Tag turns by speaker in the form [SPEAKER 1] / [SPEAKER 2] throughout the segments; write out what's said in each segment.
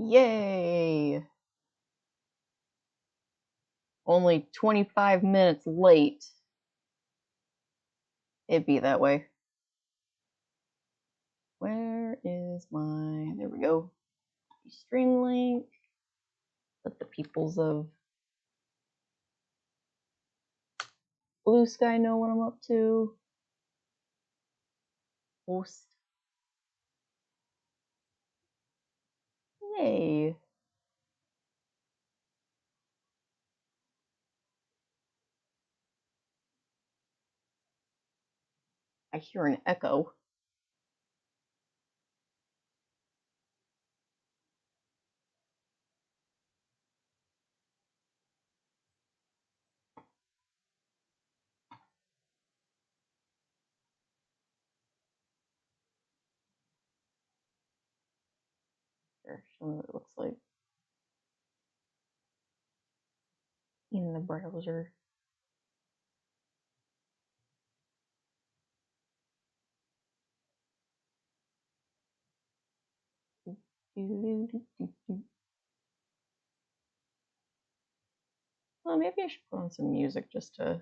[SPEAKER 1] Yay! Only 25 minutes late. It'd be that way. Where is my... There we go. Stream link. Let the peoples of Blue Sky know what I'm up to. Post. Yay. I hear an echo. Here, show me what it looks like in the browser. Well, maybe I should put on some music just to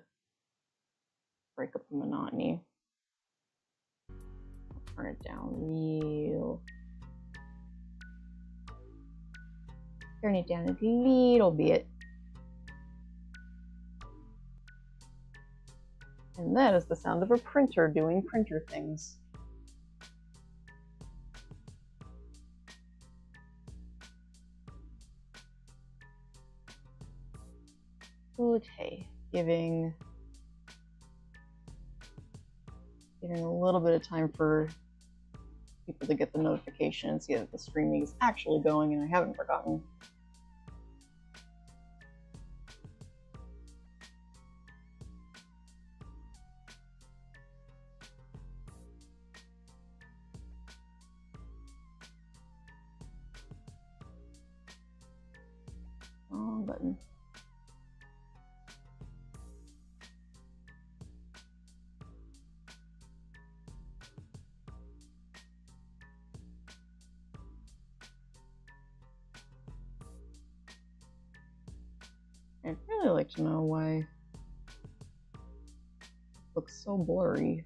[SPEAKER 1] break up the monotony. I'll turn it down real. Turn it down a little bit. And that is the sound of a printer doing printer things. Okay, giving a little bit of time for people to get the notification and see that the streaming is actually going and I haven't forgotten. Wrong button. I'd really like to know why it looks so blurry.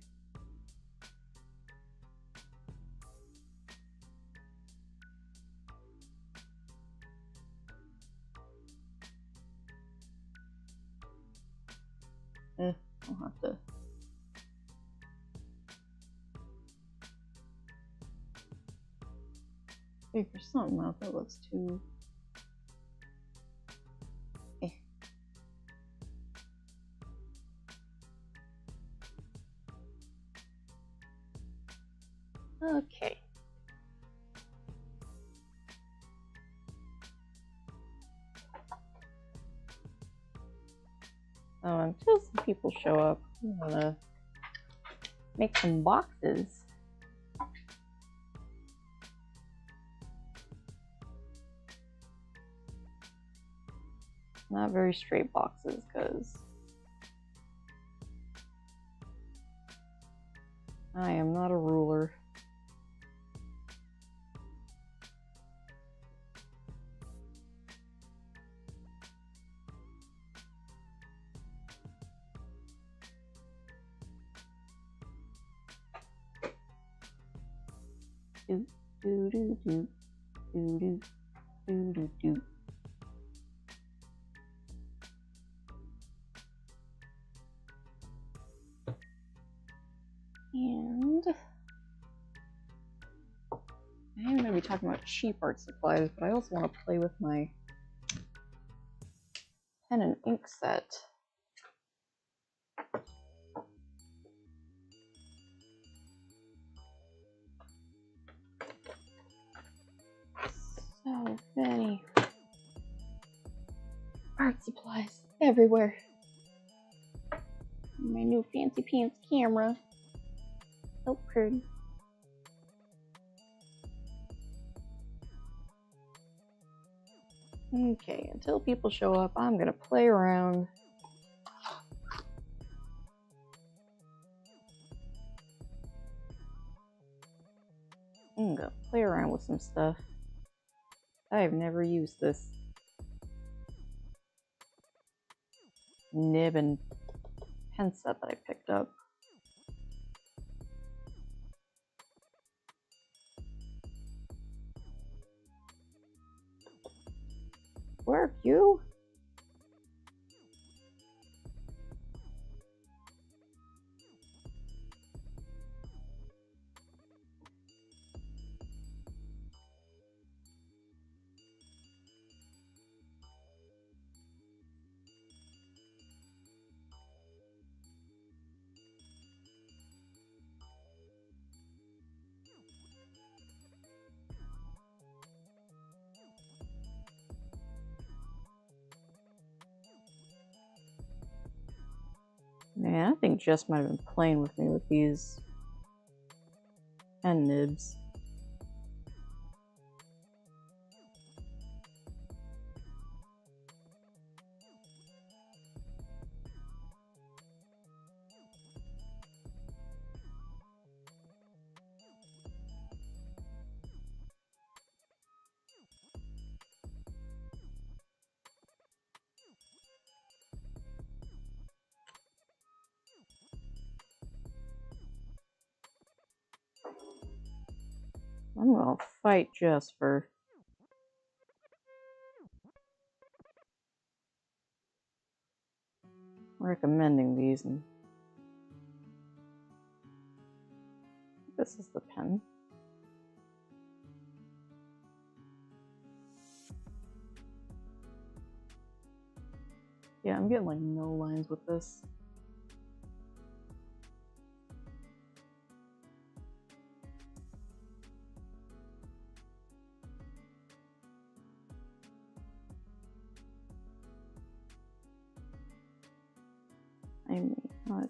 [SPEAKER 1] I'll have to figure something out that looks too... Okay. Until some people show up, I'm gonna make some boxes. Not very straight boxes, because I am not a ruler. Do do do do do do do do do. And I'm going to be talking about cheap art supplies, but I also want to play with my pen and ink set. So many art supplies everywhere. My new fancy pants camera. So pretty. Okay, until people show up, I'm gonna play around. I'm gonna play around with some stuff. I've never used this nib and pen set that I picked up. Where are you? Man, I think Jess might have been playing with me with these pen nibs. I'm gonna fight Jess for recommending these, and this is the pen. Yeah, I'm getting like no lines with this. I may not.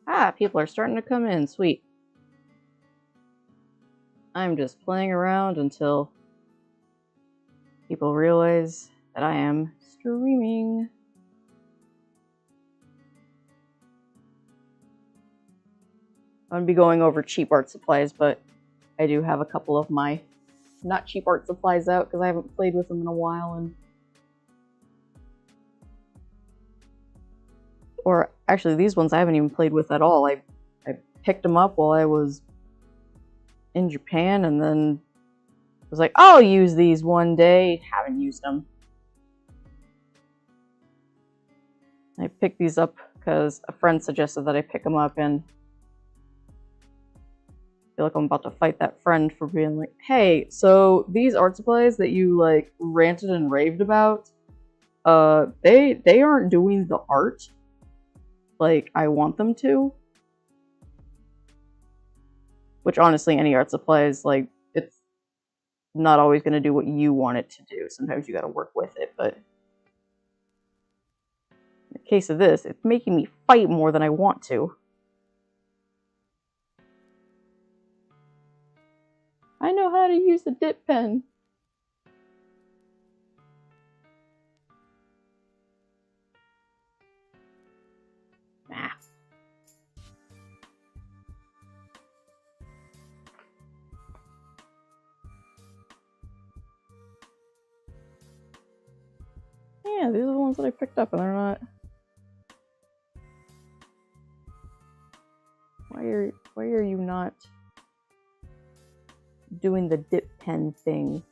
[SPEAKER 1] Ah, people are starting to come in. Sweet. I'm just playing around until people realize that I am streaming. I'm gonna be going over cheap art supplies, but I do have a couple of my not cheap art supplies out because I haven't played with them in a while, and or actually these ones I haven't even played with at all. I picked them up while I was in Japan, and then was like, I'll use these one day. Haven't used them. I picked these up because a friend suggested that I pick them up, and I feel like I'm about to fight that friend for being like, hey, so these art supplies that you like ranted and raved about, they aren't doing the art like I want them to. Which honestly, any art supplies, like, it's not always going to do what you want it to do. Sometimes you got to work with it, but in the case of this, it's making me fight more than I want to. I know how to use the dip pen. Nah. Yeah, these are the ones that I picked up, and they're not. Why are you not doing the dip pen thing?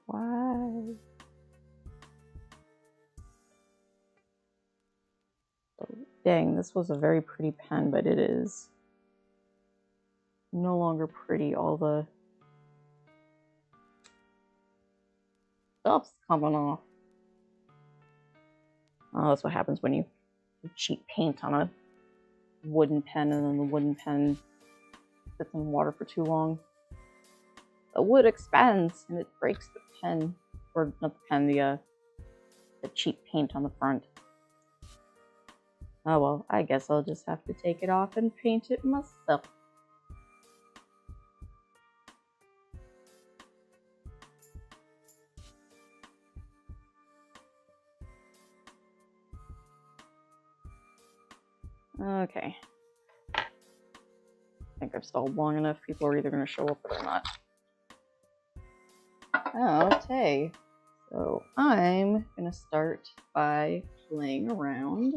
[SPEAKER 1] Why? Dang, this was a very pretty pen, but it is no longer pretty. All the stuff's coming off. Oh, that's what happens when you cheap paint on a wooden pen, and then the wooden pen sits in water for too long. The wood expands and it breaks the pen, or not the pen, the cheap paint on the front. Oh well, I guess I'll just have to take it off and paint it myself. Okay. I think I've stalled long enough. People are either going to show up or they're not. Okay. So I'm going to start by playing around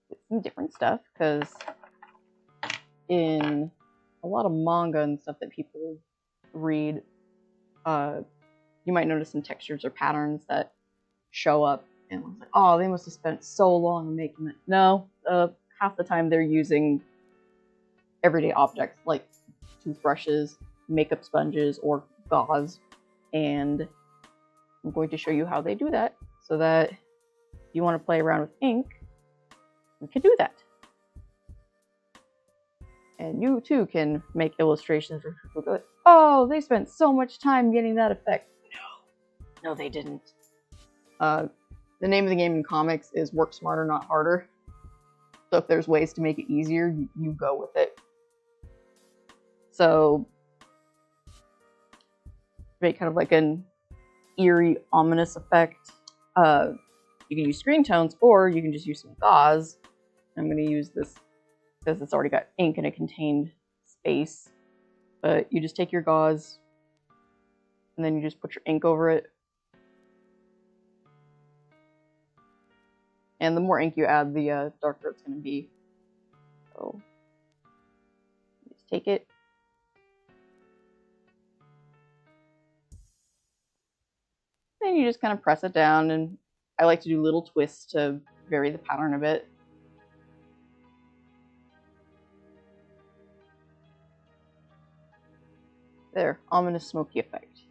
[SPEAKER 1] with some different stuff, because in a lot of manga and stuff that people read, you might notice some textures or patterns that show up, and it's like, oh, they must have spent so long on making it. No, half the time they're using everyday objects like toothbrushes, makeup sponges, or gauze, and I'm going to show you how they do that, so that if you want to play around with ink, you can do that. And you too can make illustrations where people go, oh, they spent so much time getting that effect. No, they didn't. The name of the game in comics is work smarter, not harder. So if there's ways to make it easier, you go with it. So make kind of like an eerie, ominous effect. You can use screen tones, or you can just use some gauze. I'm going to use this because it's already got ink in a contained space. But you just take your gauze, and then you just put your ink over it. And the more ink you add, the darker it's going to be. So just take it. Then you just kind of press it down, and I like to do little twists to vary the pattern a bit. There, ominous smoky effect.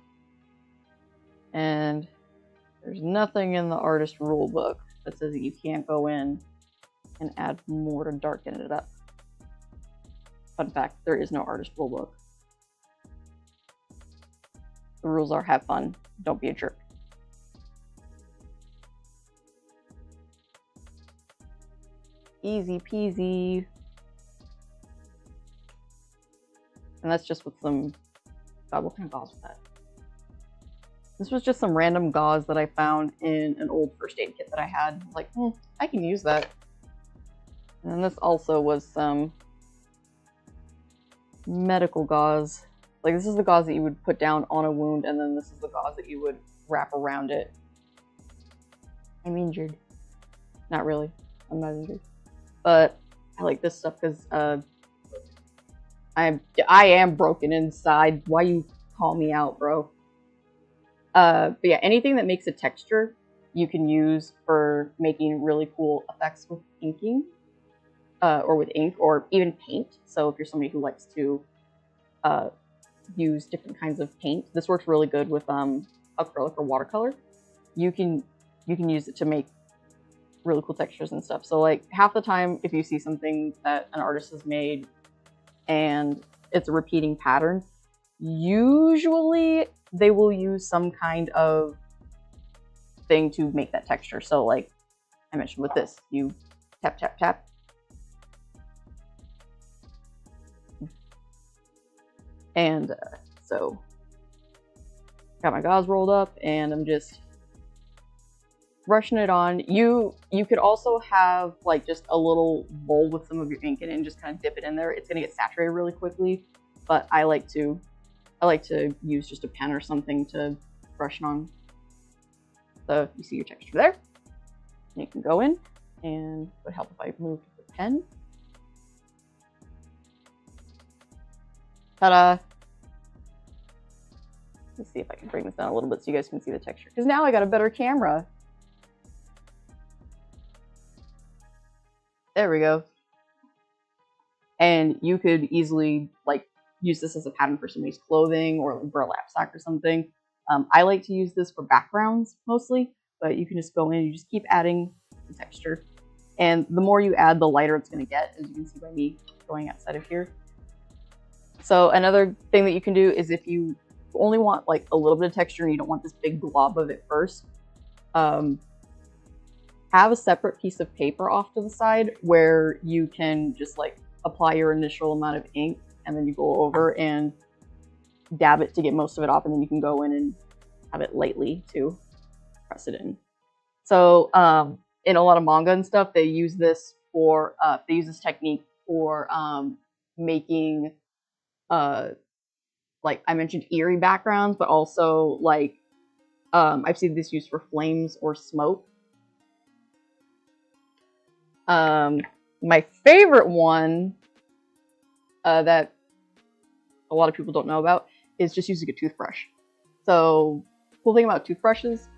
[SPEAKER 1] And there's nothing in the artist rulebook that says that you can't go in and add more to darken it up. Fun fact, there is no artist rulebook. The rules are have fun, don't be a jerk. Easy peasy. And that's just with some, God, what kind of gauze was that? This was just some random gauze that I found in an old first aid kit that I had. I was like, I can use that. And this also was some medical gauze. Like, this is the gauze that you would put down on a wound, and then this is the gauze that you would wrap around it. I'm injured. Not really. I'm not injured. But I like this stuff because I am broken inside. Why you call me out, bro? But yeah, anything that makes a texture, you can use for making really cool effects with inking, or with ink, or even paint. So if you're somebody who likes to use different kinds of paint, this works really good with acrylic or watercolor. You can use it to make really cool textures and stuff. So like half the time, if you see something that an artist has made and it's a repeating pattern, usually they will use some kind of thing to make that texture. So like I mentioned with this, you tap, tap, tap. And so got my gauze rolled up and I'm just brushing it on. You could also have like just a little bowl with some of your ink in it and just kind of dip it in there. It's gonna get saturated really quickly, but I like to use just a pen or something to brush it on. So you see your texture there. You can go in, and it would help if I moved the pen. Ta-da! Let's see if I can bring this down a little bit so you guys can see the texture. Because now I got a better camera. There we go. And you could easily like use this as a pattern for somebody's clothing or like burlap sack or something. I like to use this for backgrounds mostly, but you can just go in and you just keep adding the texture And the more you add, the lighter it's going to get, as you can see by me going outside of here. So another thing that you can do is if you only want like a little bit of texture and you don't want this big glob of it first, have a separate piece of paper off to the side where you can just like apply your initial amount of ink, and then you go over and dab it to get most of it off, and then you can go in and have it lightly to press it in. So in a lot of manga and stuff, they use this for they use this technique for making like I mentioned eerie backgrounds, but also like I've seen this used for flames or smoke. My favorite one that a lot of people don't know about is just using a toothbrush. So cool thing about toothbrushes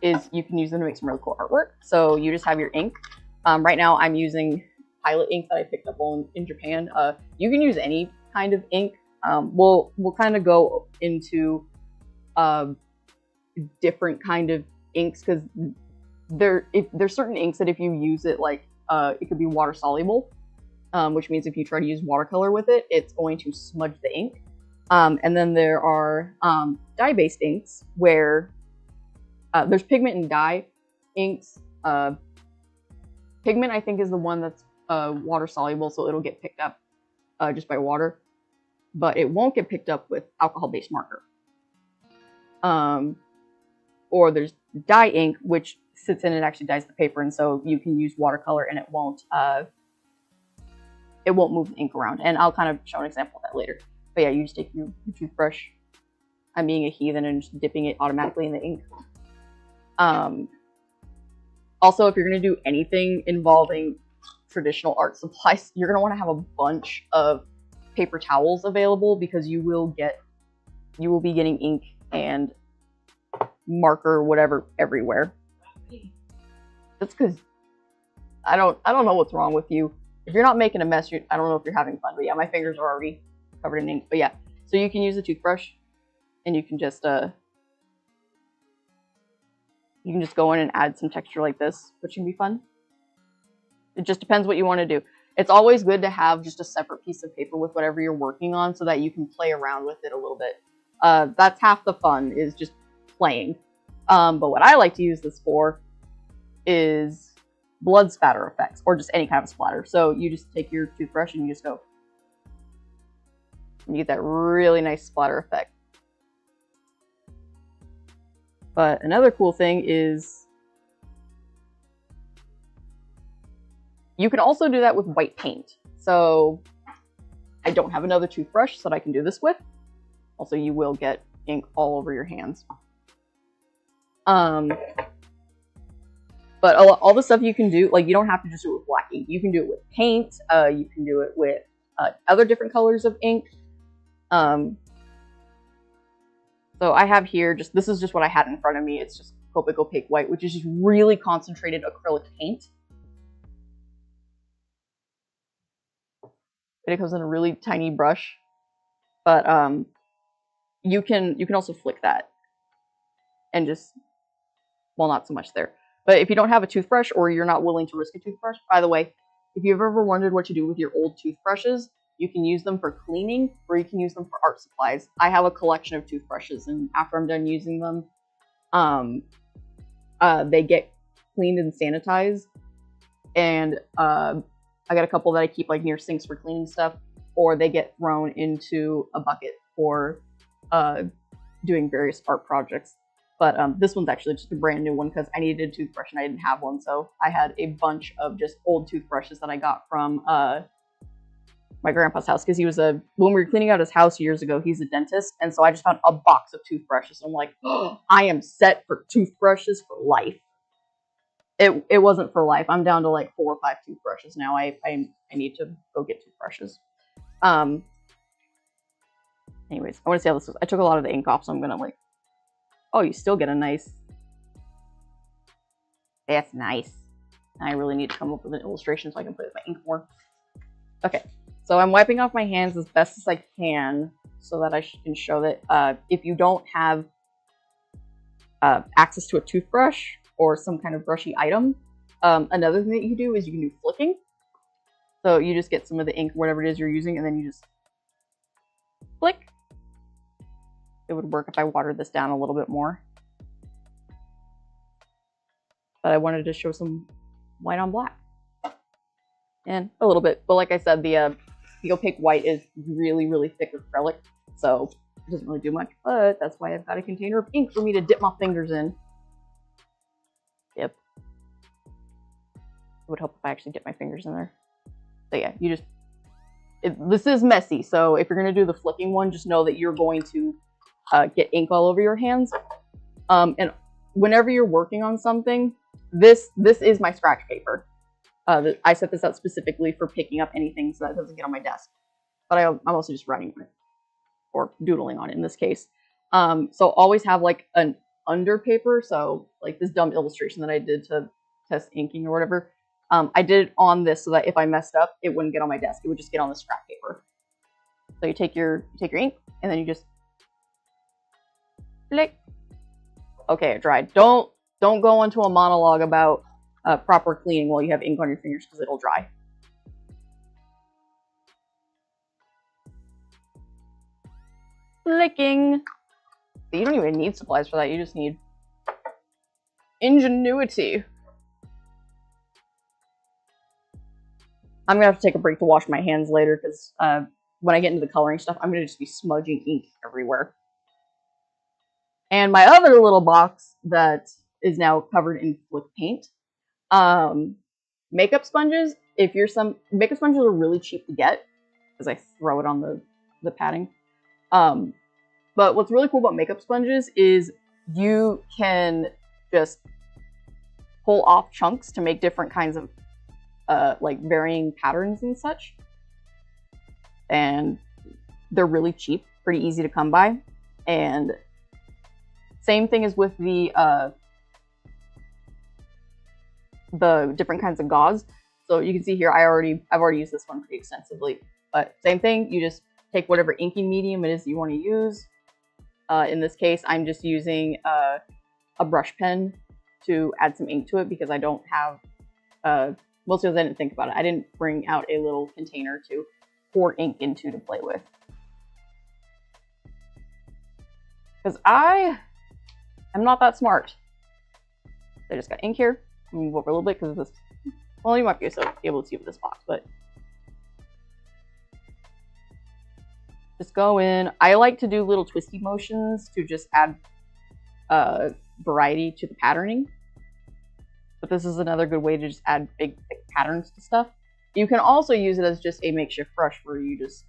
[SPEAKER 1] is you can use them to make some really cool artwork. So you just have your ink. Right now I'm using Pilot ink that I picked up in Japan. You can use any kind of ink. We'll kind of go into different kind of inks, because there's certain inks that if you use it, like it could be water soluble, which means if you try to use watercolor with it, it's going to smudge the ink. And then there are dye-based inks where there's pigment and dye inks. Pigment, I think, is the one that's water soluble, so it'll get picked up just by water, but it won't get picked up with alcohol-based marker. Or there's dye ink, which sits in and actually dyes the paper, and so you can use watercolor and it won't move the ink around. And I'll kind of show an example of that later. But yeah, you just take your toothbrush. I'm being a heathen and just dipping it automatically in the ink. Also, if you're going to do anything involving traditional art supplies, you're going to want to have a bunch of paper towels available, because you will be getting ink and marker, whatever, everywhere. That's because I don't know what's wrong with you. If you're not making a mess, I don't know if you're having fun. But yeah, my fingers are already covered in ink. But yeah, so you can use a toothbrush, and you can just go in and add some texture like this, which can be fun. It just depends what you want to do. It's always good to have just a separate piece of paper with whatever you're working on, so that you can play around with it a little bit. That's half the fun, is just playing. But what I like to use this for is blood spatter effects, or just any kind of splatter. So you just take your toothbrush and you just go, and you get that really nice splatter effect. But another cool thing is you can also do that with white paint. So I don't have another toothbrush that I can do this with. Also, you will get ink all over your hands. But all the stuff you can do, like, you don't have to just do it with black ink. You can do it with paint. You can do it with other different colors of ink. So I have here, this is just what I had in front of me. It's just Copic Opaque White, which is just really concentrated acrylic paint. And it comes in a really tiny brush. But you can also flick that. And just, well, not so much there. But if you don't have a toothbrush, or you're not willing to risk a toothbrush, by the way, if you've ever wondered what to do with your old toothbrushes, you can use them for cleaning, or you can use them for art supplies. I have a collection of toothbrushes, and after I'm done using them, they get cleaned and sanitized. And I got a couple that I keep like near sinks for cleaning stuff, or they get thrown into a bucket for doing various art projects. But this one's actually just a brand new one, because I needed a toothbrush and I didn't have one. So I had a bunch of just old toothbrushes that I got from my grandpa's house, because when we were cleaning out his house years ago, he's a dentist. And so I just found a box of toothbrushes. I'm like, oh, I am set for toothbrushes for life. It wasn't for life. I'm down to like 4 or 5 toothbrushes now. I need to go get toothbrushes. Anyways, I want to see how this is. I took a lot of the ink off, so I'm gonna like, oh, you still get a nice, that's nice. I really need to come up with an illustration so I can play with my ink more. Okay, so I'm wiping off my hands as best as I can, so that I can show that if you don't have access to a toothbrush or some kind of brushy item, Another thing that you can do is you can do flicking. So you just get some of the ink, whatever it is you're using, and then you just flick. It would work if I watered this down a little bit more. But I wanted to show some white on black. And a little bit. But like I said, the opaque white is really, really thick acrylic. So it doesn't really do much. But that's why I've got a container of ink for me to dip my fingers in. Yep. It would help if I actually dip my fingers in there. So yeah, you just... this is messy. So if you're going to do the flicking one, just know that you're going to get ink all over your hands. And whenever you're working on something, this is my scratch paper. I set this out specifically for picking up anything so that it doesn't get on my desk. But I'm also just writing on it, or doodling on it in this case. So always have like an under paper. So like this dumb illustration that I did to test inking or whatever. I did it on this so that if I messed up, it wouldn't get on my desk. It would just get on the scrap paper. So you take your ink and then you just flick. Okay, it dried. Don't go into a monologue about proper cleaning while you have ink on your fingers because it'll dry. Flicking. So you don't even need supplies for that. You just need ingenuity. I'm gonna have to take a break to wash my hands later because when I get into the coloring stuff, I'm gonna just be smudging ink everywhere. And my other little box that is now covered in flick paint. Makeup sponges. Makeup sponges are really cheap to get because I throw it on the padding. But what's really cool about makeup sponges is you can just pull off chunks to make different kinds of like varying patterns and such. And they're really cheap, pretty easy to come by. And same thing as with the different kinds of gauze. So you can see here, I've already used this one pretty extensively. But same thing, you just take whatever inking medium it is that you want to use. In this case, I'm just using a brush pen to add some ink to it because I don't have, mostly because I didn't think about it. I didn't bring out a little container to pour ink into to play with. Because I am not that smart. I just got ink here. Move over a little bit because of this. Well, you might be able to see with this box, but just go in. I like to do little twisty motions to just add variety to the patterning. But this is another good way to just add big, thick patterns to stuff. You can also use it as just a makeshift brush where you just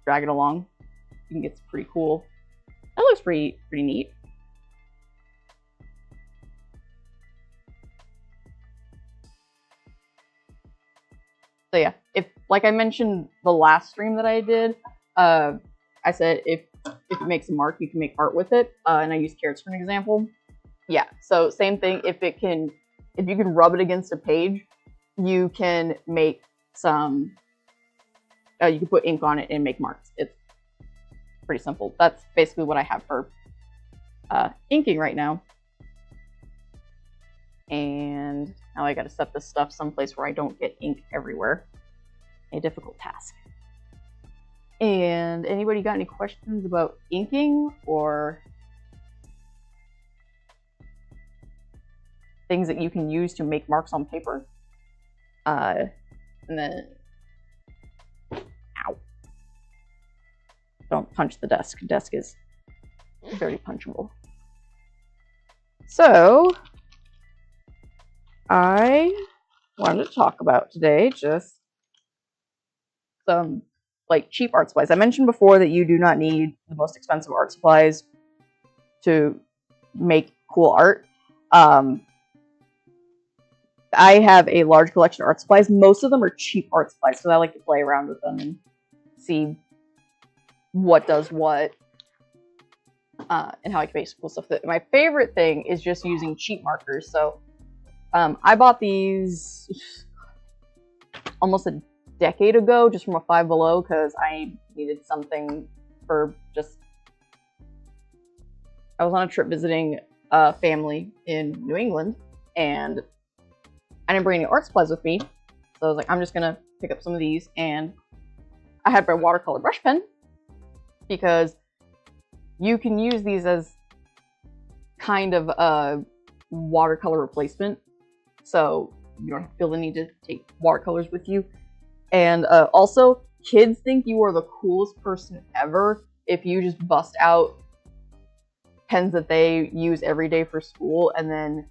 [SPEAKER 1] drag it along. You can get pretty cool. That looks pretty neat. So yeah, like I mentioned the last stream that I did, I said if it makes a mark, you can make art with it, and I used carrots for an example. Yeah, so same thing. If you can rub it against a page, you can make some. You can put ink on it and make marks. It's pretty simple. That's basically what I have for inking right now. And now I got to set this stuff someplace where I don't get ink everywhere. A difficult task. And anybody got any questions about inking or things that you can use to make marks on paper? And then, ow. Don't punch the desk. Desk is very punchable. So, I wanted to talk about today just some like cheap art supplies. I mentioned before that you do not need the most expensive art supplies to make cool art. I have a large collection of art supplies. Most of them are cheap art supplies, so I like to play around with them and see what does what and how I can make cool stuff. My favorite thing is just using cheap markers. So I bought these almost a decade ago just from a Five Below because I needed something for just... I was on a trip visiting a family in New England, and I didn't bring any art supplies with me, so I was like, I'm just gonna pick up some of these, and I had my watercolor brush pen because you can use these as kind of a watercolor replacement, so you don't feel the need to take watercolors with you. And also, kids think you are the coolest person ever if you just bust out pens that they use every day for school, and then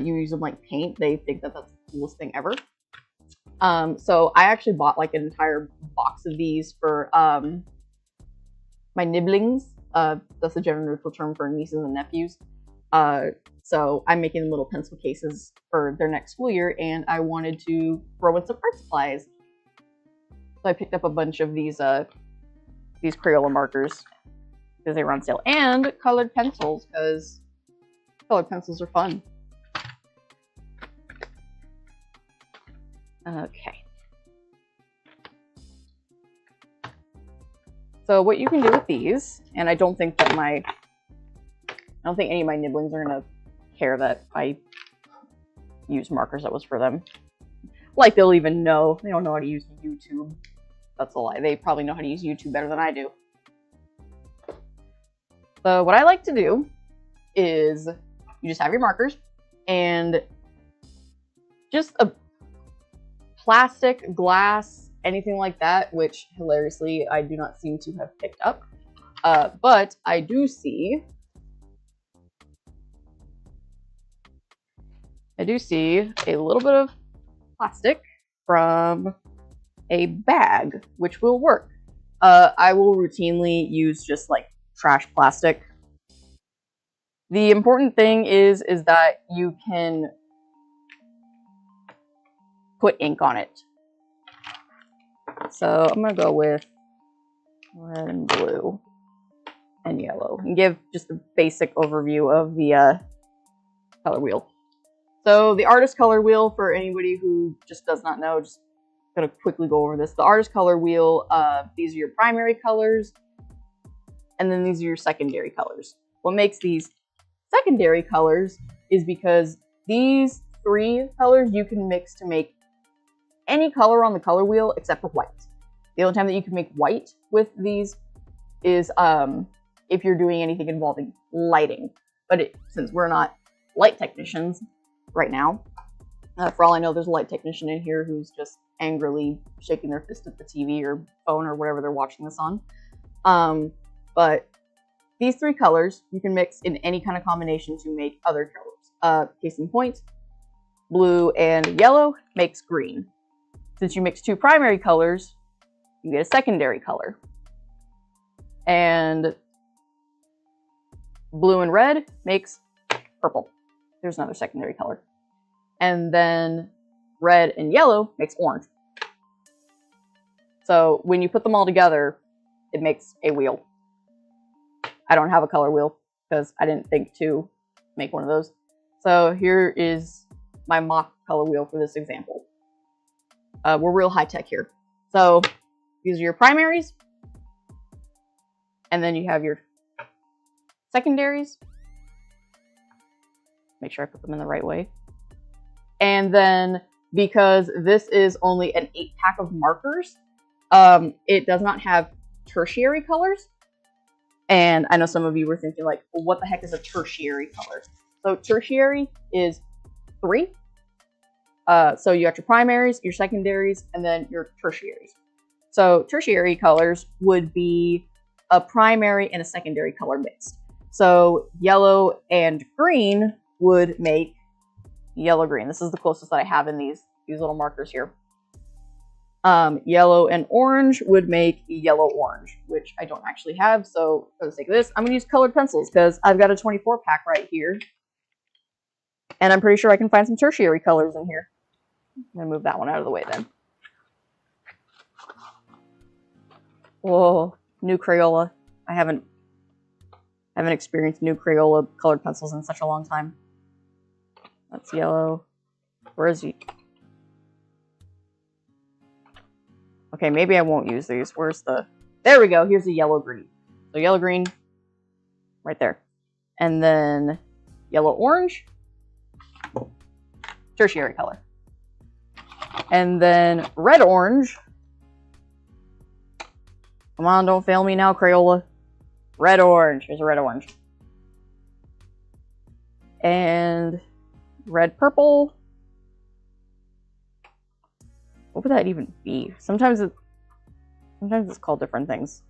[SPEAKER 1] you use them like paint. They think that that's the coolest thing ever. So I actually bought like an entire box of these for my nibblings. That's a general neutral term for nieces and nephews. So I'm making little pencil cases for their next school year, and I wanted to throw in some art supplies. So I picked up a bunch of these Crayola markers because they were on sale, and colored pencils because colored pencils are fun. Okay. So what you can do with these, and I don't think any of my nibblings are gonna care that I use markers that was for them. Like they'll even know. They don't know how to use YouTube. That's a lie. They probably know how to use YouTube better than I do. So what I like to do is you just have your markers and just a plastic, glass, anything like that, which hilariously I do not seem to have picked up. But I do see a little bit of plastic from a bag, which will work. I will routinely use just like trash plastic. The important thing is that you can put ink on it. So I'm gonna go with red and blue and yellow and give just a basic overview of the color wheel. So the artist color wheel, for anybody who just does not know, just gonna quickly go over this. The artist color wheel, these are your primary colors, and then these are your secondary colors. What makes these secondary colors is because these three colors you can mix to make any color on the color wheel except for white. The only time that you can make white with these is if you're doing anything involving lighting. But since we're not light technicians right now, for all I know, there's a light technician in here who's just angrily shaking their fist at the TV or phone or whatever they're watching this on. But these three colors you can mix in any kind of combination to make other colors. Case in point, blue and yellow makes green. Since you mix two primary colors, you get a secondary color. And blue and red makes purple. There's another secondary color. And then red and yellow makes orange. So when you put them all together, it makes a wheel. I don't have a color wheel because I didn't think to make one of those. So here is my mock color wheel for this example. We're real high tech here. So these are your primaries, and then you have your secondaries. Make sure I put them in the right way. And then because this is only an 8-pack of markers, it does not have tertiary colors. And I know some of you were thinking like, well, what the heck is a tertiary color? So tertiary is 3. So you got your primaries, your secondaries, and then your tertiaries. So tertiary colors would be a primary and a secondary color mixed. So yellow and green would make yellow-green. This is the closest that I have in these little markers here. Yellow and orange would make yellow-orange, which I don't actually have. So for the sake of this, I'm going to use colored pencils because I've got a 24-pack right here. And I'm pretty sure I can find some tertiary colors in here. I'm going to move that one out of the way then. Whoa, new Crayola. I haven't experienced new Crayola colored pencils in such a long time. That's yellow. Where is he? Okay, maybe I won't use these. Where's the... There we go. Here's the yellow-green. So yellow-green, right there. And then yellow-orange. tertiary color. And then red-orange. Come on, don't fail me now, Crayola. Red-orange. Here's a red-orange. And red-purple. What would that even be? Sometimes it's called different things.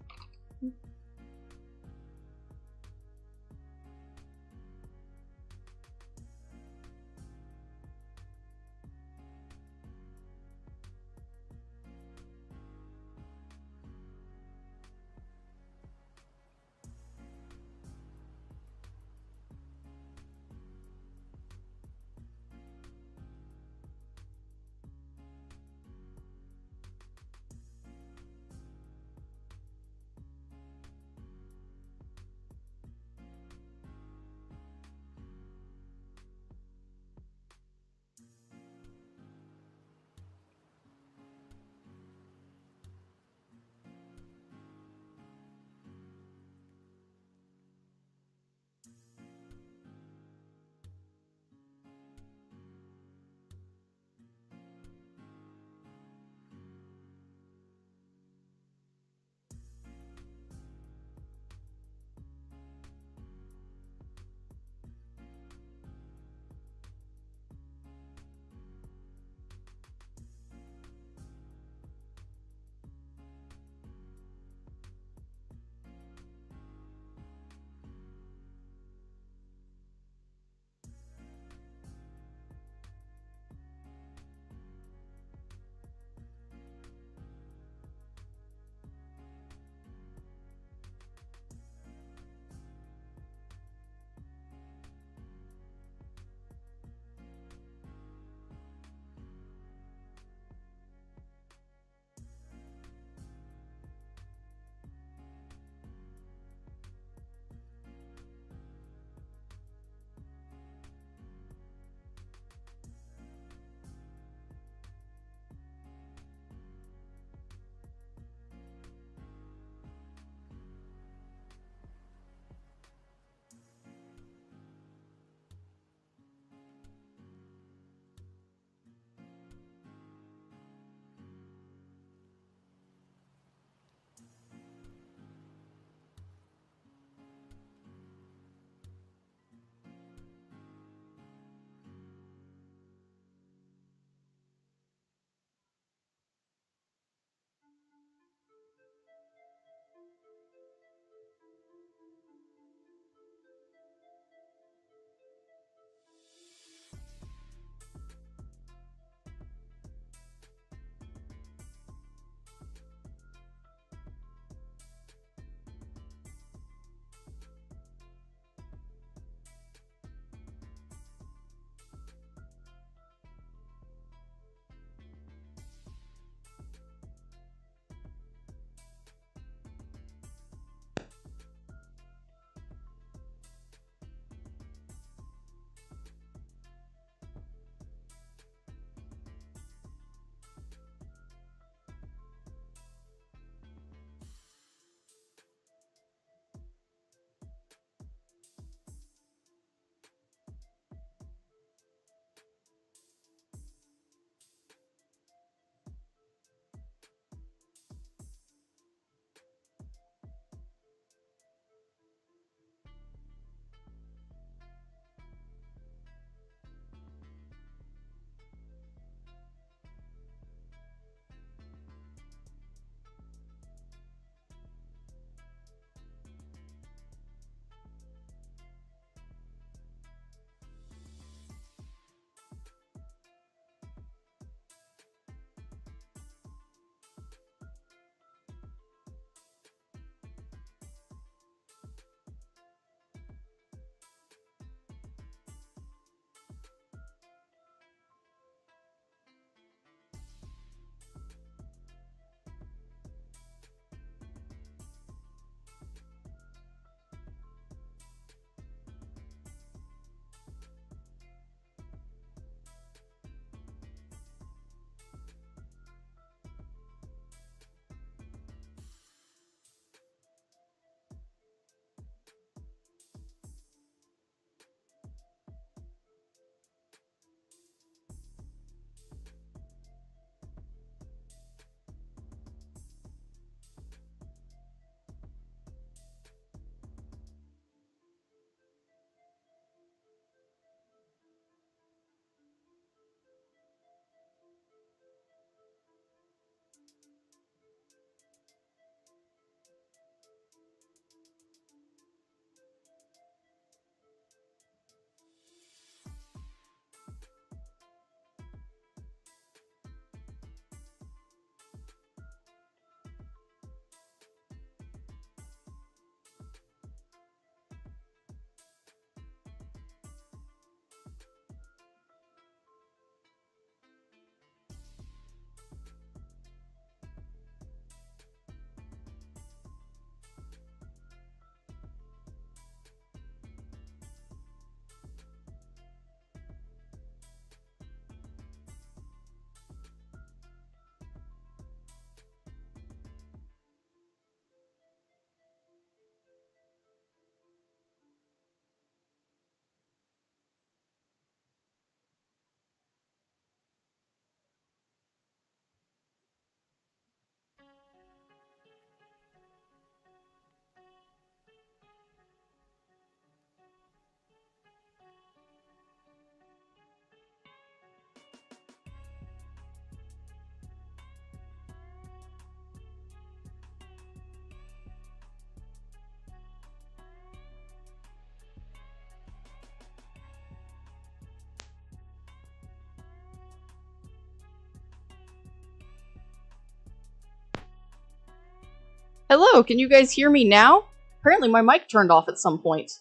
[SPEAKER 1] Hello, can you guys hear me now? Apparently my mic turned off at some point.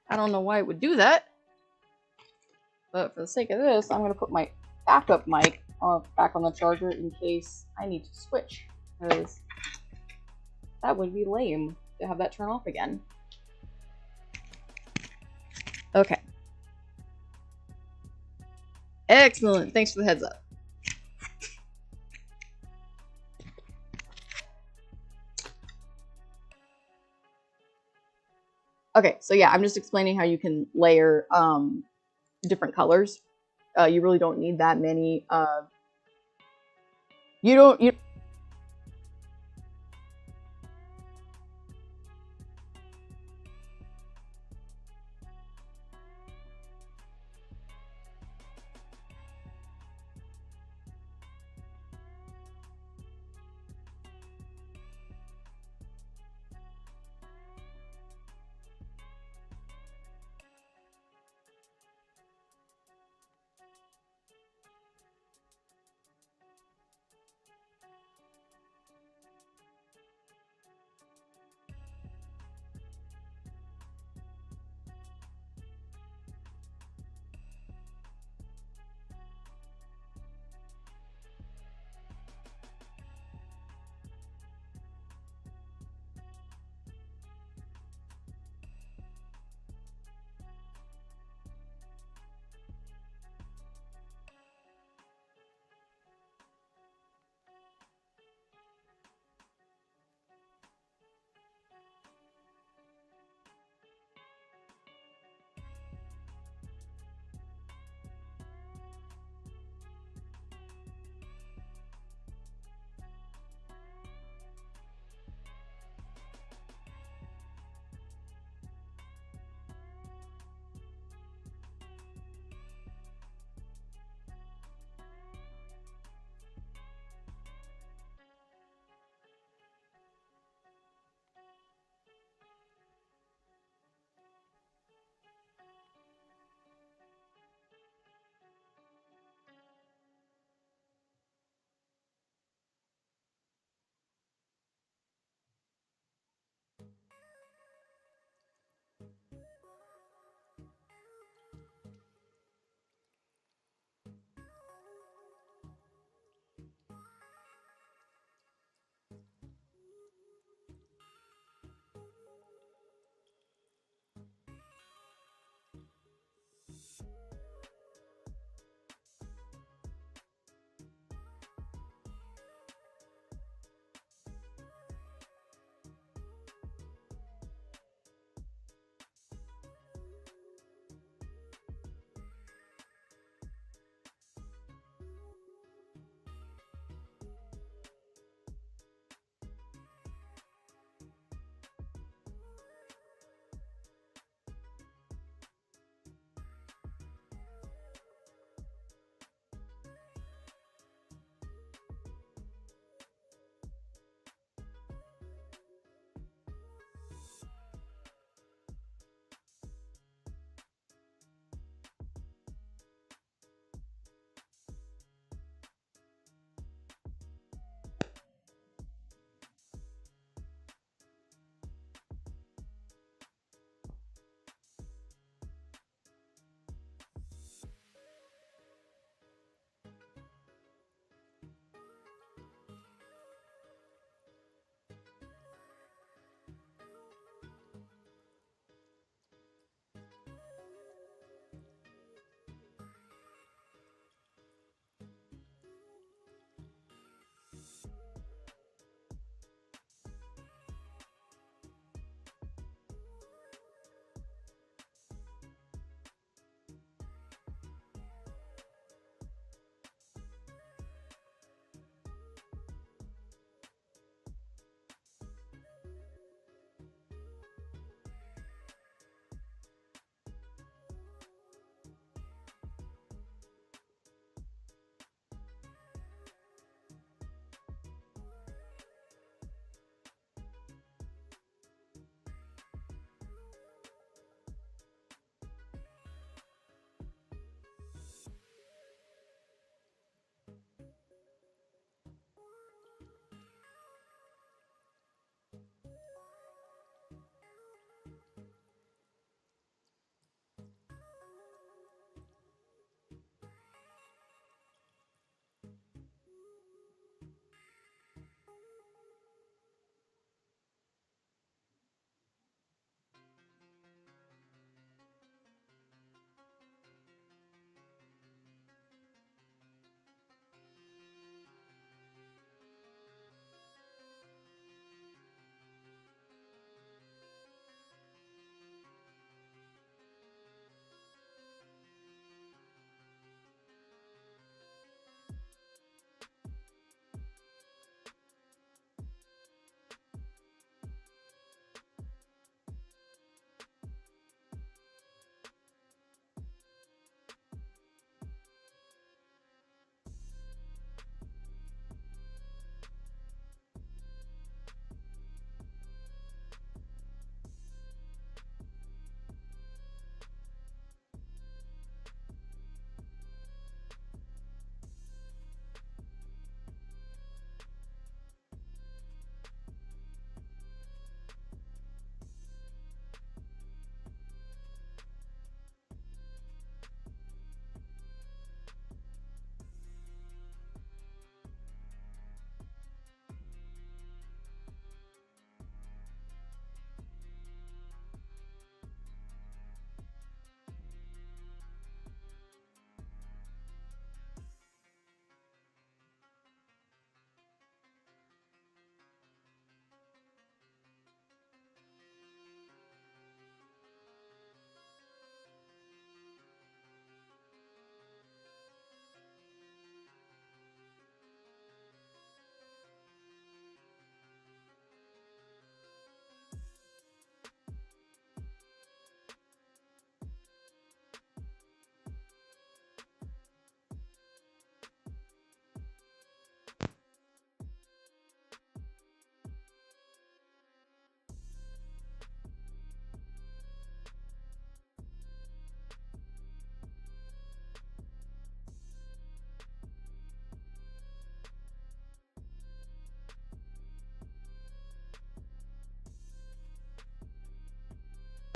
[SPEAKER 1] I don't know why it would do that. But for the sake of this, I'm going to put my backup mic back on the charger in case I need to switch. Because that would be lame to have that turn off again. Okay. Excellent. Thanks for the heads up. Okay, so yeah, I'm just explaining how you can layer different colors. You really don't need that many. You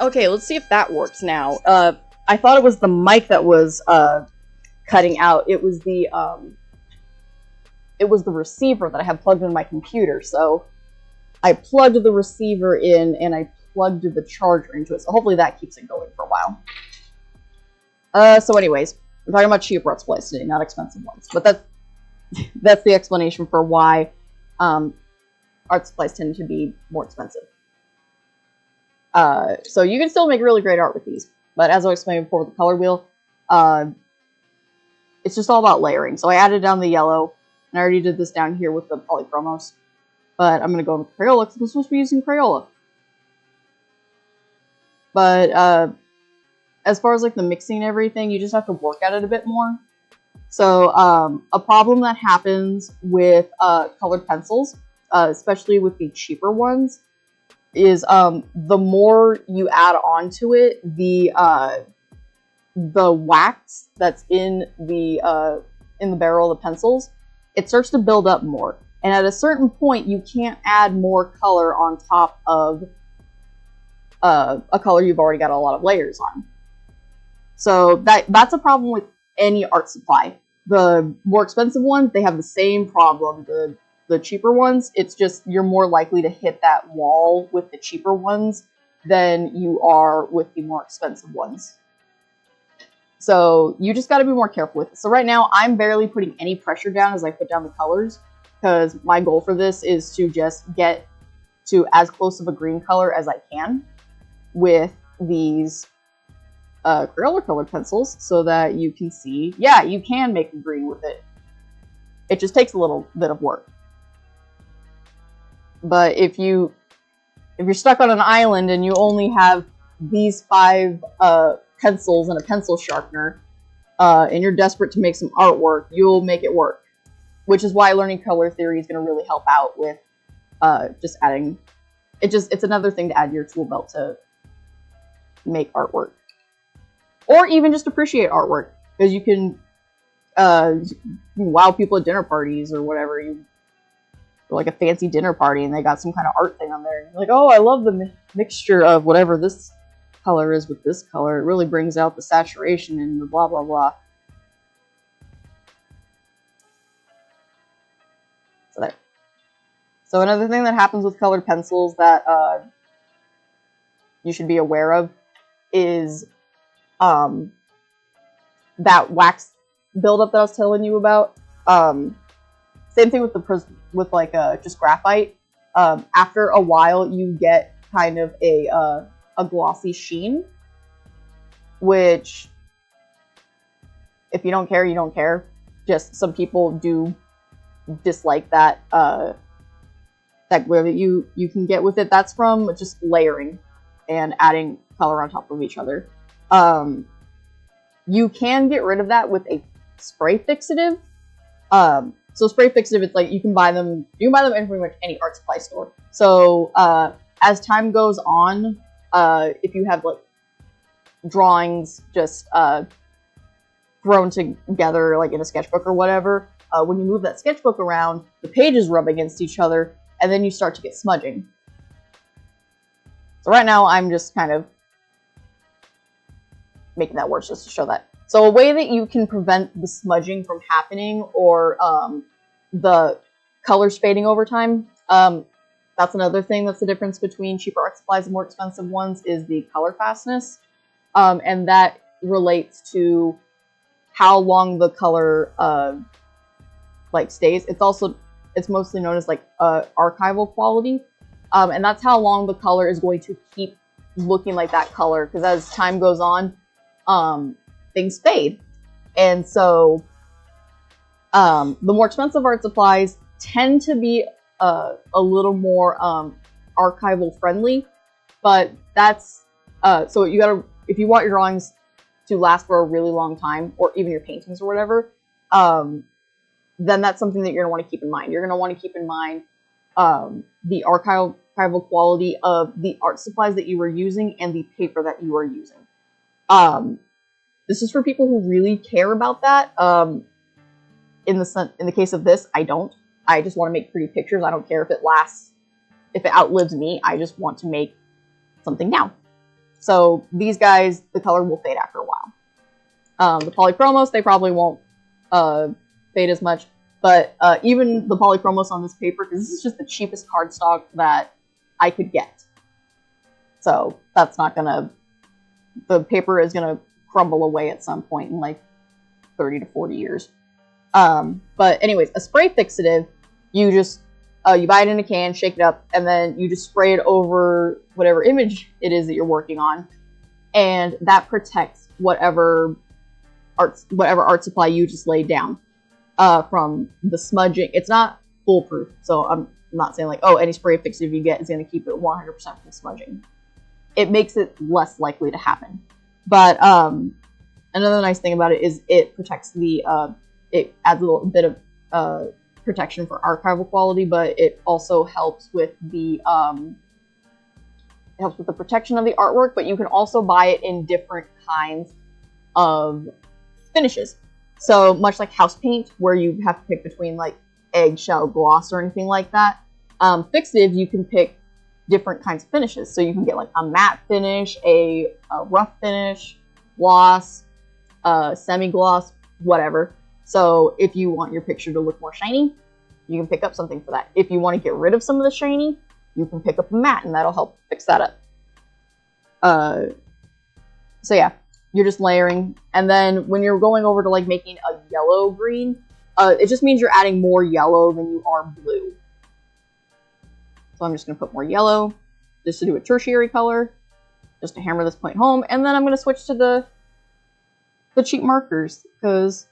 [SPEAKER 1] Okay, let's see if that works now. I thought it was the mic that was cutting out. It was the receiver that I have plugged into my computer. So I plugged the receiver in and I plugged the charger into it. So hopefully that keeps it going for a while. So anyways, I'm talking about cheap art supplies today, not expensive ones. But that's the explanation for why art supplies tend to be more expensive. So you can still make really great art with these. But as I explained before with the color wheel, it's just all about layering. So I added down the yellow, and I already did this down here with the polychromos. But I'm going to go with Crayola because I'm supposed to be using Crayola. But as far as like the mixing and everything, you just have to work at it a bit more. So a problem that happens with colored pencils, especially with the cheaper ones, is the more you add onto it, the wax that's in the barrel of the pencils, it starts to build up more. And at a certain point, you can't add more color on top of a color you've already got a lot of layers on. So that's a problem with any art supply. The more expensive ones, they have the same problem. The cheaper ones, it's just you're more likely to hit that wall with the cheaper ones than you are with the more expensive ones. So you just got to be more careful with it. So right now, I'm barely putting any pressure down as I put down the colors, because my goal for this is to just get to as close of a green color as I can with these Crayola colored pencils, so that you can see, yeah, you can make a green with it. It just takes a little bit of work. But if you're stuck on an island and you only have these 5 pencils and a pencil sharpener, and you're desperate to make some artwork, you'll make it work. Which is why learning color theory is going to really help out with just adding. It's another thing to add to your tool belt to make artwork, or even just appreciate artwork, because you can wow people at dinner parties or whatever. Like a fancy dinner party and they got some kind of art thing on there. You're like, oh, I love the mixture of whatever this color is with this color. It really brings out the saturation and the blah, blah, blah. So there. So another thing that happens with colored pencils that you should be aware of is that wax buildup that I was telling you about. Same thing with just graphite. After a while, you get kind of a glossy sheen, which, if you don't care, you don't care. Just some people do dislike that that glare that you can get with it. That's from just layering and adding color on top of each other. You can get rid of that with a spray fixative. So spray fixative, it's like you can buy them in pretty much any art supply store. So as time goes on, if you have like drawings just thrown together like in a sketchbook or whatever, when you move that sketchbook around, the pages rub against each other, and then you start to get smudging. So right now I'm just kind of making that worse just to show that. So a way that you can prevent the smudging from happening, or the colors fading over time, that's another thing that's the difference between cheaper art supplies and more expensive ones, is the color fastness. And that relates to how long the color stays. It's mostly known as archival quality. And that's how long the color is going to keep looking like that color, because as time goes on, things fade. And so the more expensive art supplies tend to be a little more archival friendly, but that's so if you want your drawings to last for a really long time, or even your paintings or whatever, then that's something that you're going to want to keep in mind. You're going to want to keep in mind the archival quality of the art supplies that you were using and the paper that you are using. This is for people who really care about that. In the case of this, I don't. I just want to make pretty pictures. I don't care if it outlives me. I just want to make something now. So these guys, the color will fade after a while. The polychromos, they probably won't fade as much, but even the polychromos on this paper, because this is just the cheapest cardstock that I could get. So that's not gonna, the paper is gonna crumble away at some point in like 30 to 40 years. But anyways, a spray fixative, you just, you buy it in a can, shake it up, and then you just spray it over whatever image it is that you're working on, and that protects whatever art supply you just laid down from the smudging. It's not foolproof, so I'm not saying like, oh, any spray fixative you get is going to keep it 100% from smudging. It makes it less likely to happen. But another nice thing about it is it protects the, it adds a little bit of protection for archival quality, but it also helps with the protection of the artwork. But you can also buy it in different kinds of finishes. So much like house paint, where you have to pick between like eggshell, gloss, or anything like that, fixative, you can pick different kinds of finishes. So you can get like a matte finish, a rough finish, gloss, semi-gloss, whatever. So if you want your picture to look more shiny, you can pick up something for that. If you want to get rid of some of the shiny, you can pick up a matte, and that'll help fix that up. So yeah, you're just layering. And then when you're going over to like making a yellow-green, it just means you're adding more yellow than you are blue. So I'm just going to put more yellow just to do a tertiary color, just to hammer this point home. And then I'm going to switch to the cheap markers, because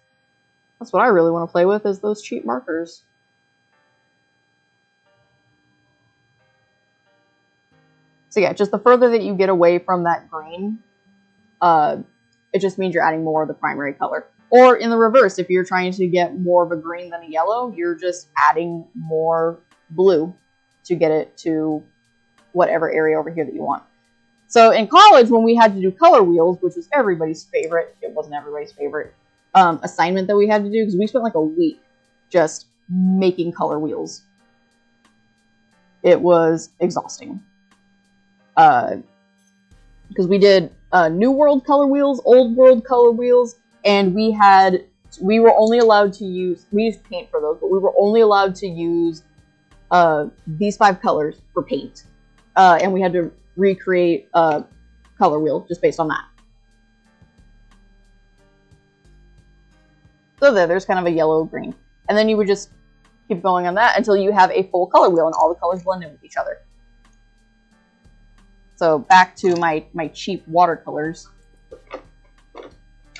[SPEAKER 1] that's what I really want to play with, is those cheap markers. So yeah, just the further that you get away from that green, it just means you're adding more of the primary color. Or in the reverse, if you're trying to get more of a green than a yellow, you're just adding more blue to get it to whatever area over here that you want. So in college, when we had to do color wheels, which was everybody's favorite, it wasn't everybody's favorite, assignment that we had to do, because we spent like a week just making color wheels. It was exhausting. Because we did New World color wheels, Old World color wheels, and we were only allowed to use, we used paint for those, but we were only allowed to use these 5 colors for paint. And we had to recreate a color wheel just based on that. So there's kind of a yellow-green. And then you would just keep going on that until you have a full color wheel and all the colors blend in with each other. So back to my cheap watercolors.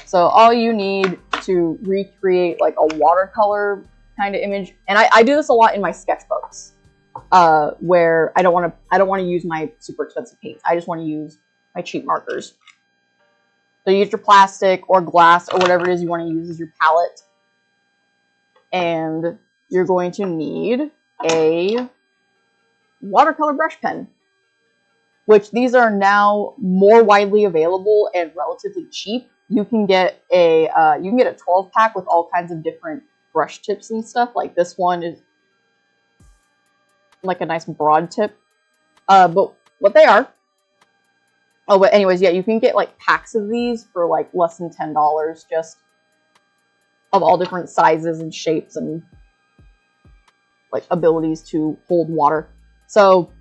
[SPEAKER 1] So all you need to recreate like a watercolor kind of image, and I do this a lot in my sketchbooks, where I don't want to use my super expensive paints. I just want to use my cheap markers. So you use your plastic or glass or whatever it is you want to use as your palette, and you're going to need a watercolor brush pen, which these are now more widely available and relatively cheap. You can get a 12-pack with all kinds of different brush tips and stuff. Like this one is like a nice broad tip. But what they are. Oh, but anyways, yeah, you can get like packs of these for like less than $10, just of all different sizes and shapes and like abilities to hold water. So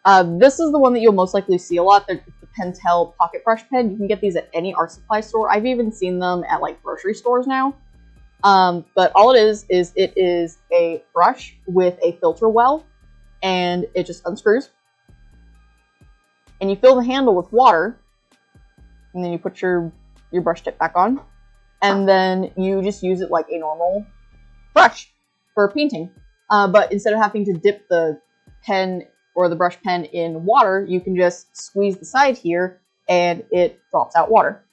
[SPEAKER 1] this is the one that you'll most likely see a lot. The Pentel Pocket Brush Pen. You can get these at any art supply store. I've even seen them at like grocery stores now. But all it is it is a brush with a filter well, and it just unscrews. And you fill the handle with water, and then you put your brush tip back on, and then you just use it like a normal brush for painting. But instead of having to dip the pen or the brush pen in water, you can just squeeze the side here, and it drops out water.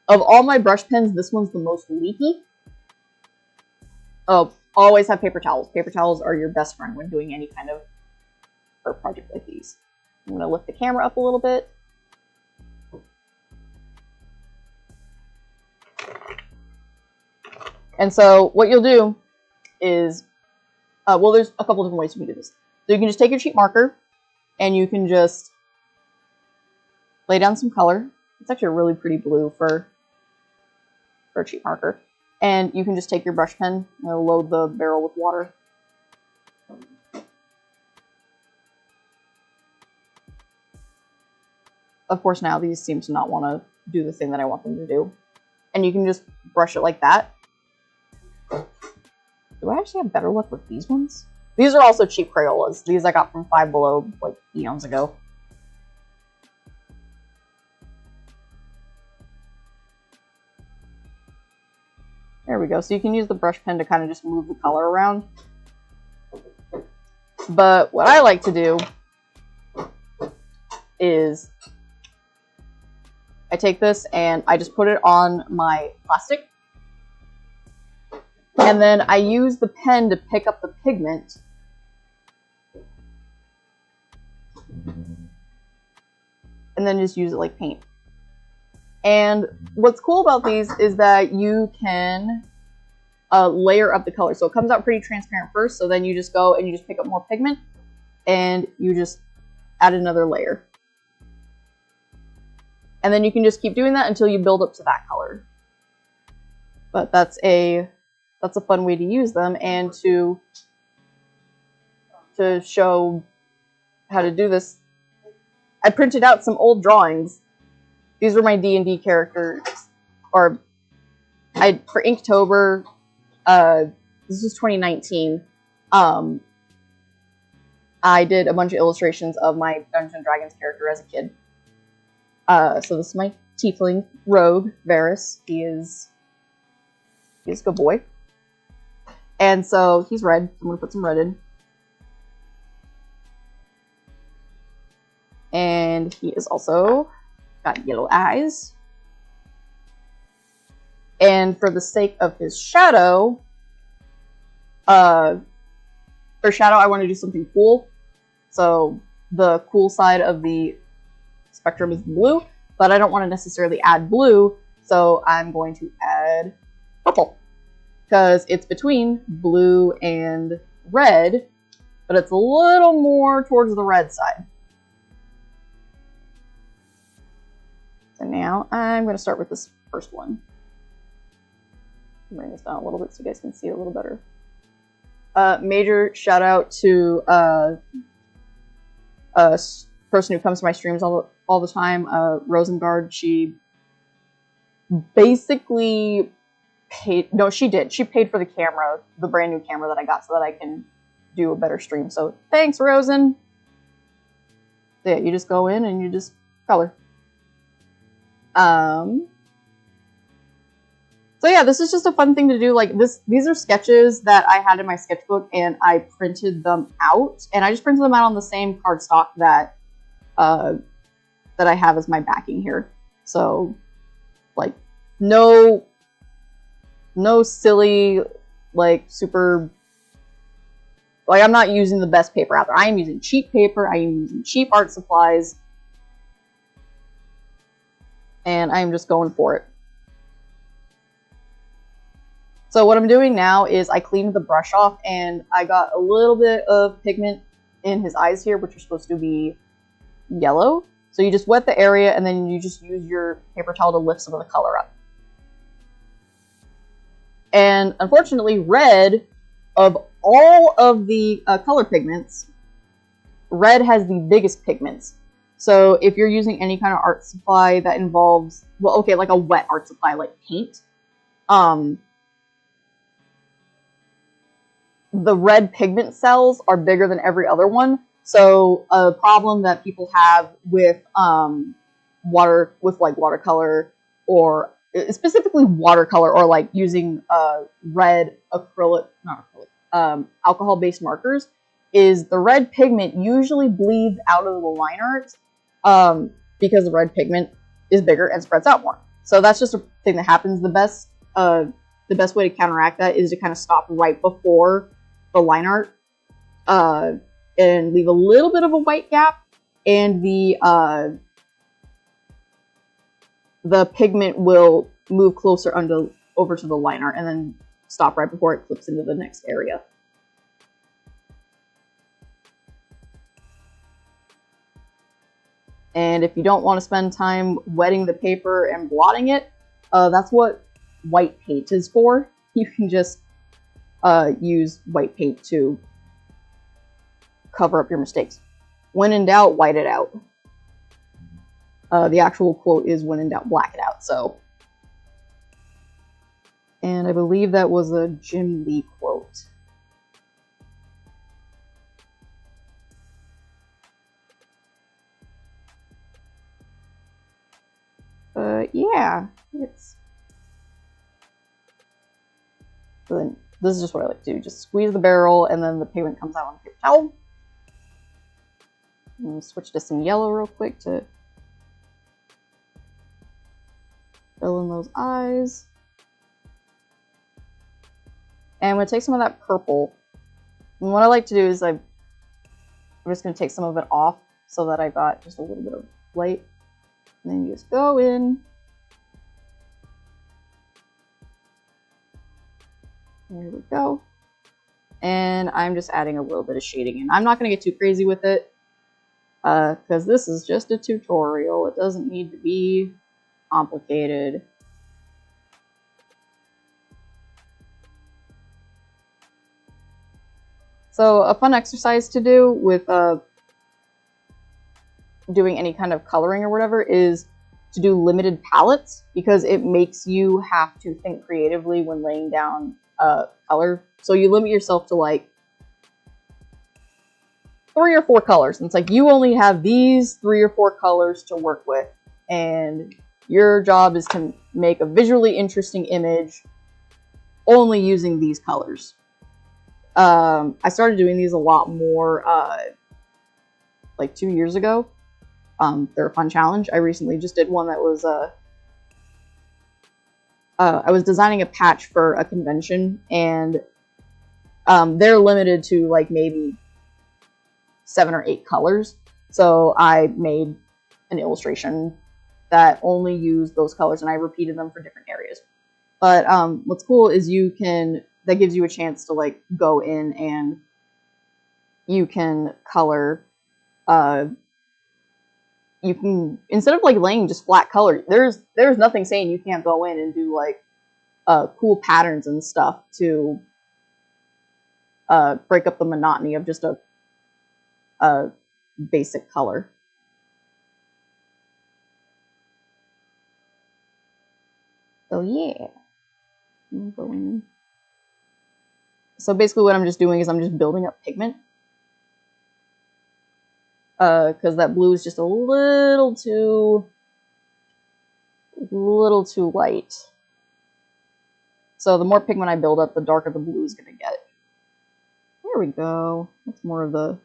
[SPEAKER 1] Of all my brush pens, this one's the most leaky. Oh, always have paper towels. Paper towels are your best friend when doing any kind of art project like these. I'm going to lift the camera up a little bit. And so what you'll do is, well, there's a couple different ways you can do this. So you can just take your cheap marker, and you can just lay down some color. It's actually a really pretty blue for a cheap marker. And you can just take your brush pen and load the barrel with water. Of course, now these seem to not want to do the thing that I want them to do. And you can just brush it like that. Do I actually have better luck with these ones? These are also cheap Crayolas. These I got from Five Below like eons ago. There we go. So you can use the brush pen to kind of just move the color around. But what I like to do is I take this and I just put it on my plastic. And then I use the pen to pick up the pigment. And then just use it like paint. And what's cool about these is that you can layer up the color. So it comes out pretty transparent first, so then you just go and you just pick up more pigment and you just add another layer. And then you can just keep doing that until you build up to that color. But that's a fun way to use them and to show how to do this. I printed out some old drawings. These were my D&D characters, or for Inktober. This was 2019. I did a bunch of illustrations of my Dungeons and Dragons character as a kid. So this is my tiefling rogue, Varys. He's a good boy. And so he's red. I'm gonna put some red in. And he is also got yellow eyes. And for the sake of his shadow, for shadow, I want to do something cool. So the cool side of the spectrum is blue, but I don't want to necessarily add blue, so I'm going to add purple. Because it's between blue and red, but it's a little more towards the red side. So now I'm going to start with this first one. Bring this down a little bit so you guys can see it a little better. Major shout out to a person who comes to my streams all the time, Rosengard. She basically paid, no, she did. She paid for the camera, the brand new camera that I got so that I can do a better stream. So thanks, Rosen. So yeah, you just go in and you just color. So yeah, this is just a fun thing to do. Like these are sketches that I had in my sketchbook, and I printed them out. And I just printed them out on the same cardstock that that I have as my backing here. So like no silly like super like I'm not using the best paper out there. I am using cheap paper. I am using cheap art supplies, and I am just going for it. So what I'm doing now is I cleaned the brush off, and I got a little bit of pigment in his eyes here, which are supposed to be yellow. So you just wet the area, and then you just use your paper towel to lift some of the color up. And unfortunately, red, of all of the color pigments, red has the biggest pigments. So if you're using any kind of art supply that involves, well, okay, like a wet art supply, like paint, the red pigment cells are bigger than every other one. So a problem that people have with watercolor, or specifically watercolor, or like using red alcohol-based markers, is the red pigment usually bleeds out of the line art because the red pigment is bigger and spreads out more. So that's just a thing that happens. The best way to counteract that is to kind of stop right before the line art and leave a little bit of a white gap, and the pigment will move closer over to the line art, and then stop right before it flips into the next area. And if you don't want to spend time wetting the paper and blotting it, that's what white paint is for. You can just use white paint to cover up your mistakes. When in doubt, white it out. The actual quote is, when in doubt, black it out. So, and I believe that was a Jim Lee quote. Yeah, it's. So then, this is just what I like to do. Just squeeze the barrel, and then the pigment comes out on the paper towel. I'm going to switch to some yellow real quick to fill in those eyes. And I'm going to take some of that purple. And what I like to do is I'm just going to take some of it off so that I got just a little bit of light. And then you just go in. There we go. And I'm just adding a little bit of shading in. I'm not going to get too crazy with it because this is just a tutorial. It doesn't need to be complicated. So a fun exercise to do with doing any kind of coloring or whatever is to do limited palettes, because it makes you have to think creatively when laying down color. So you limit yourself to like 3 or 4 colors. And it's like you only have these 3 or 4 colors to work with, and your job is to make a visually interesting image only using these colors. I started doing these a lot more like 2 years ago. They're a fun challenge. I recently just did one that was I was designing a patch for a convention, and they're limited to like maybe 7 or 8 colors. So I made an illustration that only used those colors, and I repeated them for different areas. But what's cool is that gives you a chance to like go in and you can color. You can, instead of like laying just flat color, there's nothing saying you can't go in and do like cool patterns and stuff to break up the monotony of just a basic color. So yeah, go in. So basically what I'm just doing is I'm just building up pigment. Because that blue is just a little too light. So the more pigment I build up, the darker the blue is going to get. There we go. That's more of the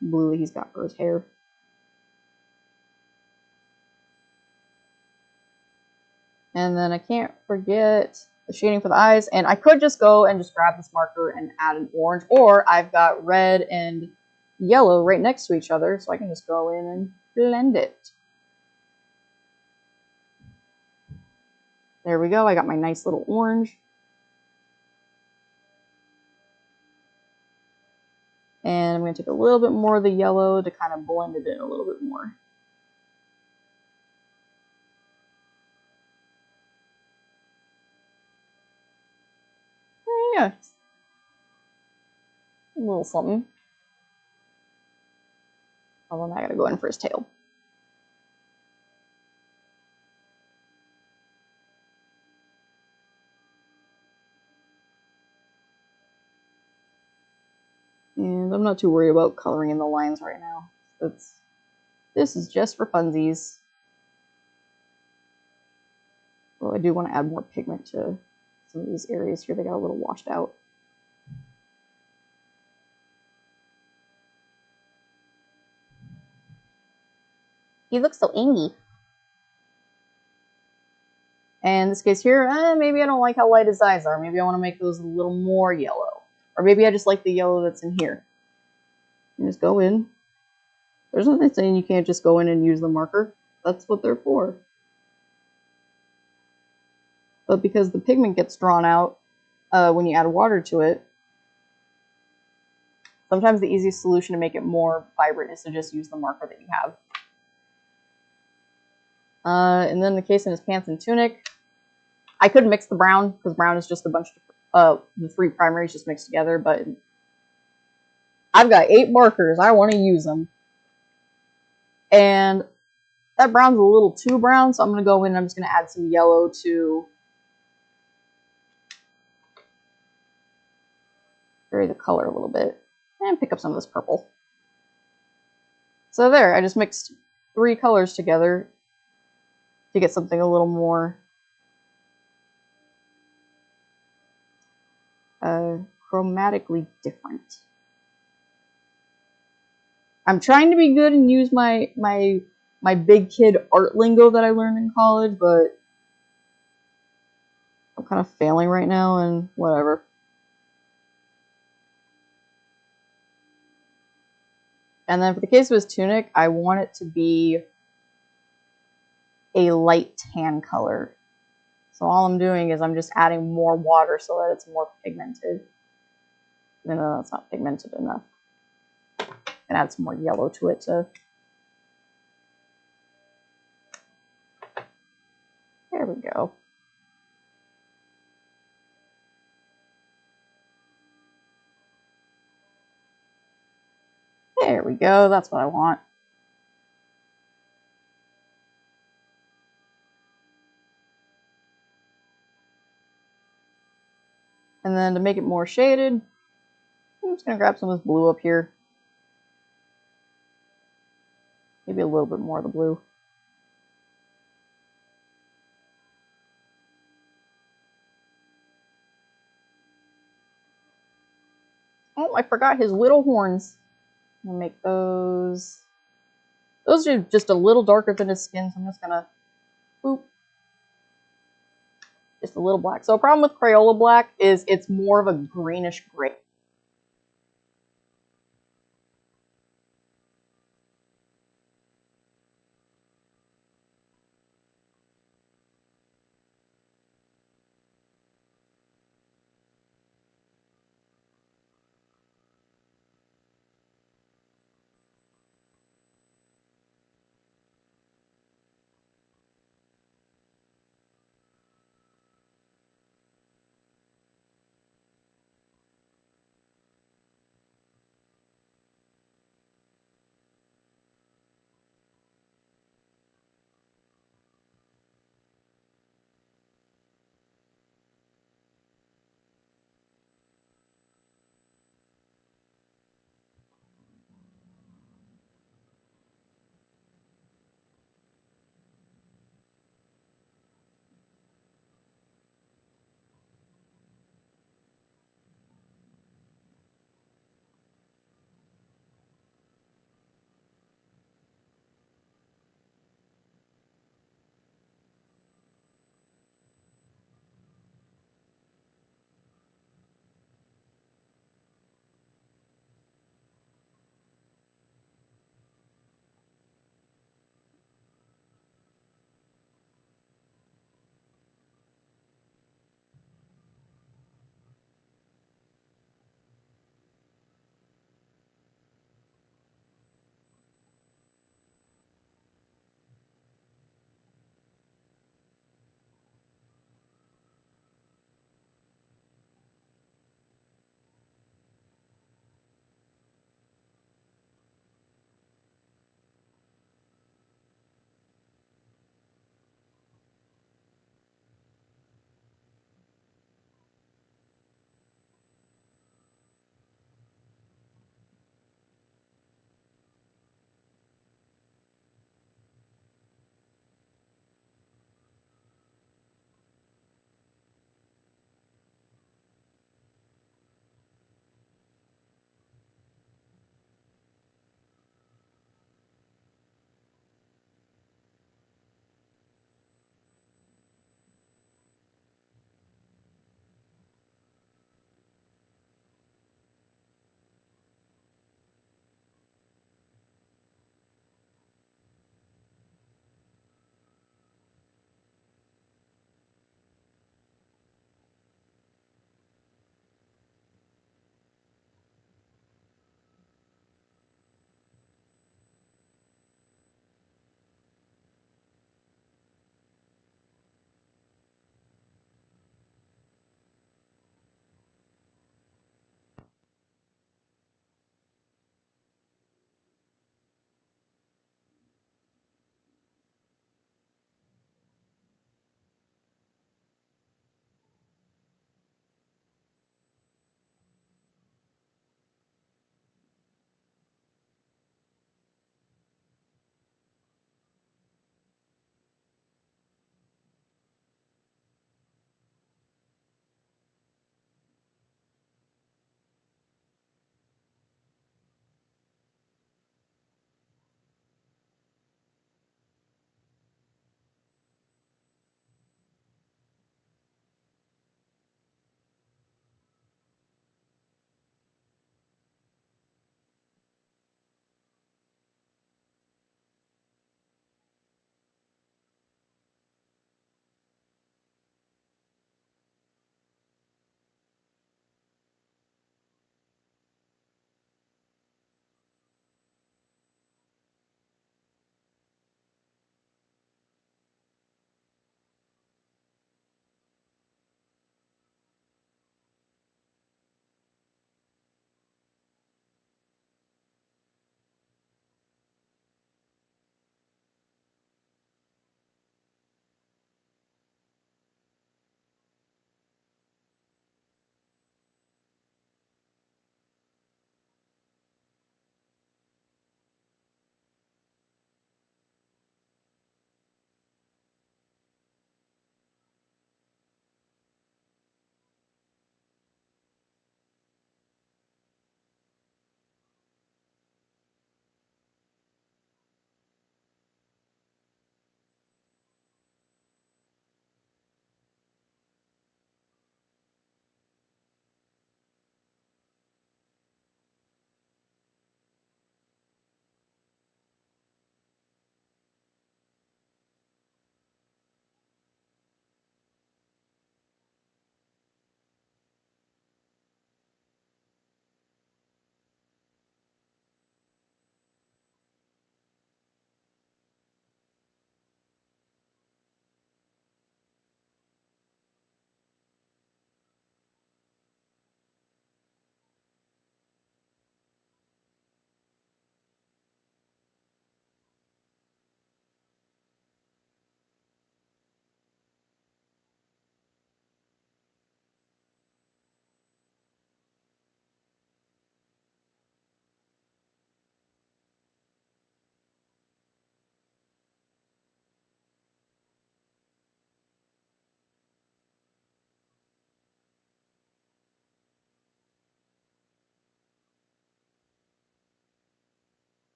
[SPEAKER 1] blue that he's got for his hair. And then I can't forget the shading for the eyes. And I could just go and just grab this marker and add an orange, or I've got red and yellow right next to each other, so I can just go in and blend it. There we go. I got my nice little orange. And I'm going to take a little bit more of the yellow to kind of blend it in a little bit more. Yeah. A little something. Oh, then I gotta go in for his tail. And I'm not too worried about coloring in the lines right now. This is just for funsies. Well, I do want to add more pigment to some of these areas here. They got a little washed out. He looks so angry. And in this case here, maybe I don't like how light his eyes are. Maybe I want to make those a little more yellow. Or maybe I just like the yellow that's in here. You just go in. There's nothing saying you can't just go in and use the marker. That's what they're for. But because the pigment gets drawn out when you add water to it, sometimes the easiest solution to make it more vibrant is to just use the marker that you have. And then the case in his pants and tunic. I could mix the brown, because brown is just a bunch of the 3 primaries just mixed together, but I've got 8 markers. I want to use them. And that brown's a little too brown, so I'm going to go in and I'm just going to add some yellow to vary the color a little bit. And pick up some of this purple. So there, I just mixed 3 colors together to get something a little more chromatically different. I'm trying to be good and use my big kid art lingo that I learned in college, but I'm kind of failing right now, and whatever. And then for the case of his tunic, I want it to be a light tan color. So all I'm doing is I'm just adding more water so that it's more pigmented. Even though that's not pigmented enough. And add some more yellow to it to... There we go. There we go, that's what I want. And then to make it more shaded, I'm just going to grab some of this blue up here. Maybe a little bit more of the blue. Oh, I forgot his little horns. I'm going to make those... Those are just a little darker than his skin, so I'm just going to... Boop. Just a little black. So a problem with Crayola black is it's more of a greenish gray.